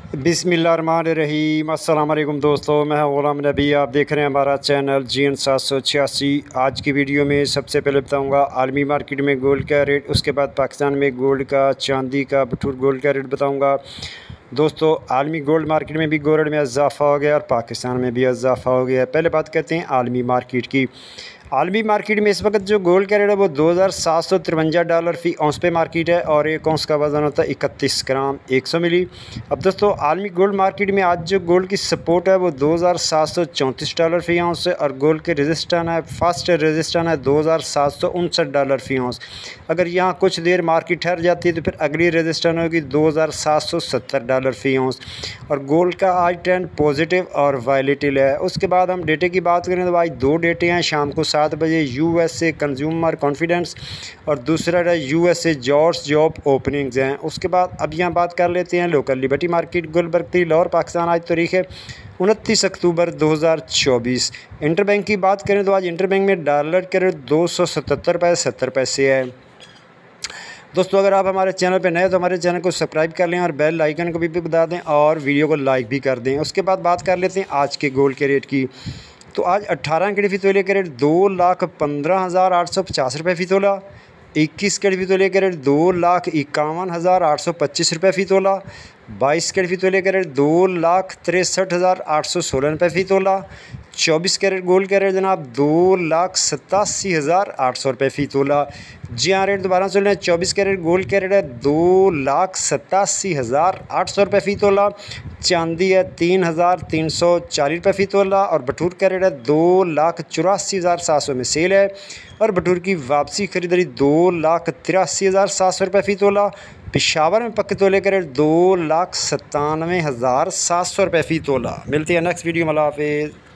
बिस्मिल्लाहिर्रहमानिर्रहीम। अस्सलाम वालेकुम दोस्तों, मैं हूं ग़ुलाम नबी। आप देख रहे हैं हमारा चैनल GN 786। आज की वीडियो में सबसे पहले बताऊंगा आलमी मार्केट में गोल्ड का रेट, उसके बाद पाकिस्तान में गोल्ड का, चांदी का, बटूर गोल्ड का रेट बताऊंगा। दोस्तों, आलमी गोल्ड मार्केट में भी गोल्ड में इजाफा हो गया और पाकिस्तान में भी इजाफा हो गया। पहले बात करते हैं आलमी मार्केट की। आलमी मार्केट में इस वक्त जो गोल्ड का रेट है वो $2753 फ़ी औंस पे मार्केट है और एक औंस का वज़न होता है 31 ग्राम 100 मिली। अब दोस्तों, आलमी गोल्ड मार्केट में आज जो गोल्ड की सपोर्ट है वो $2734 फ़ी औंस है और गोल्ड के रेजिस्टेंस है, फर्स्ट रेजिस्टेंस है $2759 फ़ी औंस। अगर यहाँ कुछ देर मार्केट ठहर जाती है तो फिर अगली रेजिस्टेंस होगी $2770 फ़ी औंस। और गोल्ड का आज ट्रेंड पॉजिटिव और वायलेटिल है। उसके बाद हम डेटे की बात करें तो आज दो डेटे हैं शाम को 7 बजे। USA कंज्यूमर कॉन्फिडेंस और दूसरा है USA जॉब ओपनिंग्स हैं। उसके बाद अब यहाँ बात कर लेते हैं local liberty market Gulberg Lahore Pakistan. आज तारीख है 29 अक्टूबर 2024। इंटरबैंक की बात करें तो आज इंटरबैंक में डॉलर के रेट 277.70 है। दोस्तों, अगर आप हमारे चैनल पर नए हो तो हमारे चैनल को सब्सक्राइब कर लें और बेल आइकन को भी बता दें और वीडियो को लाइक भी कर दें। उसके बाद बात कर लेते हैं आज के गोल्ड के रेट की। तो आज 18 कैरेट फ़ी तोले का रेट 2,15,850 फ़ी तोला। 21 कैरेट फ़ी तोले का रेट 2,51,825 रुपये फ़ी तोला। 22 कैरेट फ़ी तोले का रेट 2,63,816 फ़ी तोला। 24 कैरेट गोल्ड का रेट जनाब 2,87,800 फ़ी तोला। जी हाँ, रेट दोबारा सुन लें। 24 कैरेट गोल्ड का रेट है 2,87,800 फ़ी तोला। चांदी है 3,340 फ़ी तोला और बटूर का रेट है 2,84,700 में सेल है और बटूर की वापसी खरीदारी 2,83,700 फ़ी तोला। पेशावर में पक्के तोले का रेट 2,97,700 फ़ी तोला। मिलती है नेक्स्ट वीडियो में। अल्लाह हाफ़िज़।